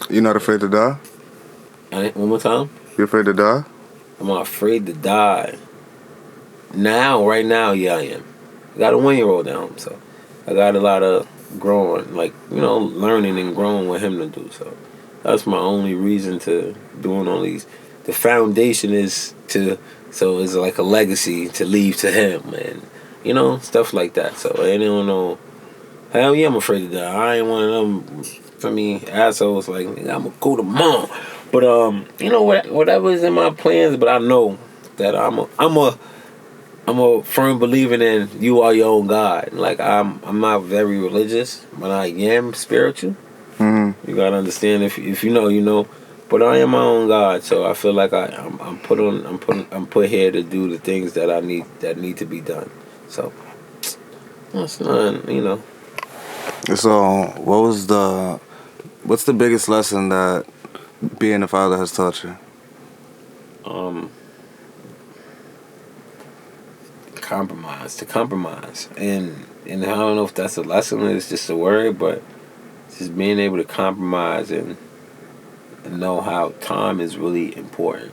You're not afraid to die? One more time? You afraid to die? I'm not afraid to die. Right now, yeah, I am. I got a 1-year-old now, so I got a lot of growing, learning and growing with him to do. So that's my only reason to doing all these. The foundation is it's like a legacy to leave to him, and stuff like that. So I don't know. Hell yeah, I'm afraid to die. I ain't one of them, for me, assholes like, nigga, I'm gonna go to mom. But whatever's in my plans, but I know that I'm a firm believer in you are your own God. Like I'm not very religious, but I am spiritual. Mm-hmm. You gotta understand, if you know, you know. But I am my own God, so I feel like I'm put here to do the things that need to be done. So that's not. So, what's the biggest lesson that being a father has taught you? Compromise, and I don't know if that's a lesson or it's just a word, but just being able to compromise and know how time is really important.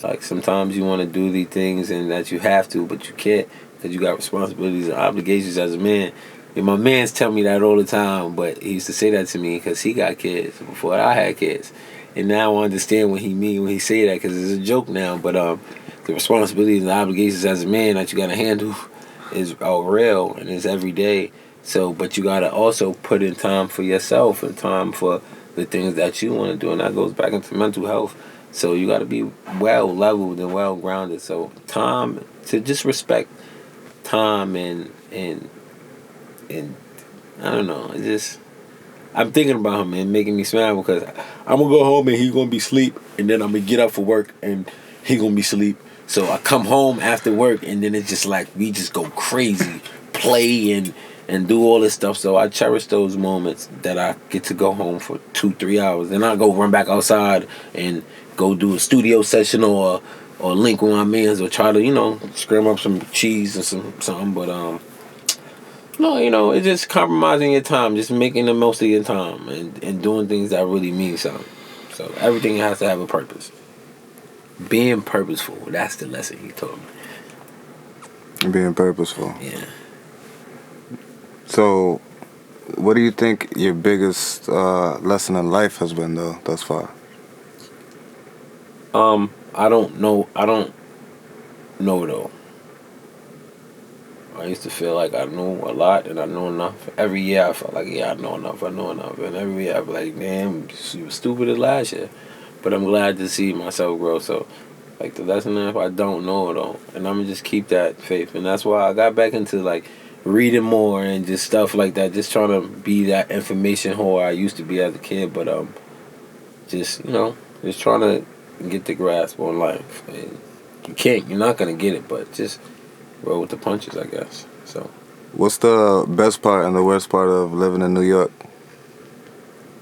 Like sometimes you want to do these things and that you have to, but you can't because you got responsibilities and obligations as a man. And my man's tell me that all the time, but he used to say that to me because he got kids before I had kids, and now I understand what he mean when he say that because it's a joke now. But the responsibilities and obligations as a man that you got to handle are real and it's every day. So, but you got to also put in time for yourself and time for the things that you want to do, and that goes back into mental health. So you got to be well leveled and well grounded. So time to just respect time and I don't know. It just I'm thinking about him and making me smile because I'm gonna go home and he's gonna be asleep, and then I'm gonna get up for work and he gonna be asleep. So I come home after work and then it's just like we just go crazy, play and do all this stuff. So I cherish those moments that I get to go home for 2-3 hours. Then I go run back outside and go do a studio session or link with my mans or try to scram up some cheese and something. But no, it's just compromising your time, just making the most of your time and doing things that really mean something. So everything has to have a purpose. Being purposeful, that's the lesson he taught me. Being purposeful. Yeah. So, what do you think your biggest lesson in life has been, though, thus far? I don't know. I don't know, though. I used to feel like I knew a lot and I knew enough. Every year I felt like, yeah, I know enough. And every year I'd be like, damn, you was stupid as last year. But I'm glad to see myself grow. So, like, the lesson if I don't know it all. And I'm going to just keep that faith. And that's why I got back into, like, reading more and just stuff like that. Just trying to be that information whore I used to be as a kid. But, just trying to get the grasp on life. And you're not going to get it, but just roll with the punches, I guess. So, what's the best part and the worst part of living in New York?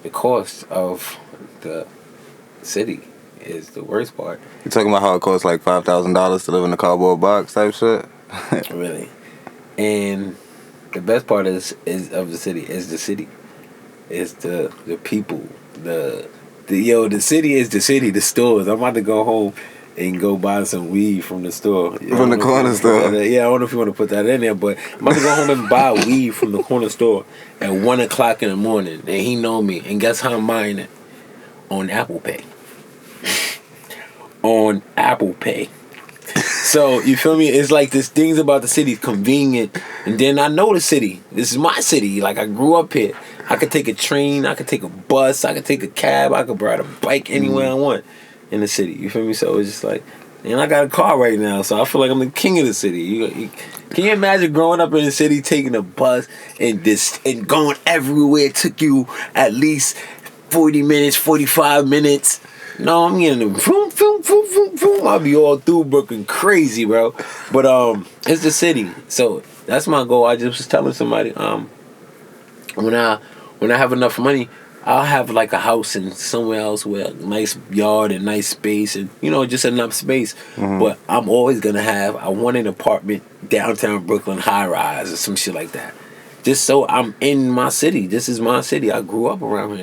The cost of the city is the worst part. You talking about how it costs like $5,000 to live in a cardboard box type shit? Really. And the best part is of the city is the city. It's the people. The city is the city, the stores. I'm about to go home and go buy some weed from the store. From the corner store. Yeah, I don't know if you want to put that in there, but I'm about to go home and buy weed from the corner store at 1 o'clock in the morning. And he know me. And guess how I'm buying it? On Apple Pay. On Apple Pay. So, you feel me? It's like this things about the city convenient. And then I know the city. This is my city. Like, I grew up here. I could take a train. I could take a bus. I could take a cab. I could ride a bike anywhere I want in the city. You feel me? So, it's just like... And I got a car right now, so I feel like I'm the king of the city. Can you imagine growing up in the city, taking a bus, and going everywhere? It took you at least 40 minutes, 45 minutes. No, I'm getting the vroom, vroom, vroom, vroom, vroom. I'll be all through Brooklyn crazy, bro. But it's the city. So that's my goal. I just was telling somebody, when I have enough money, I'll have like a house in somewhere else with a nice yard and nice space and, just enough space. Mm-hmm. But I'm always going to I want an apartment downtown Brooklyn, high rise or some shit like that. Just so I'm in my city. This is my city. I grew up around here.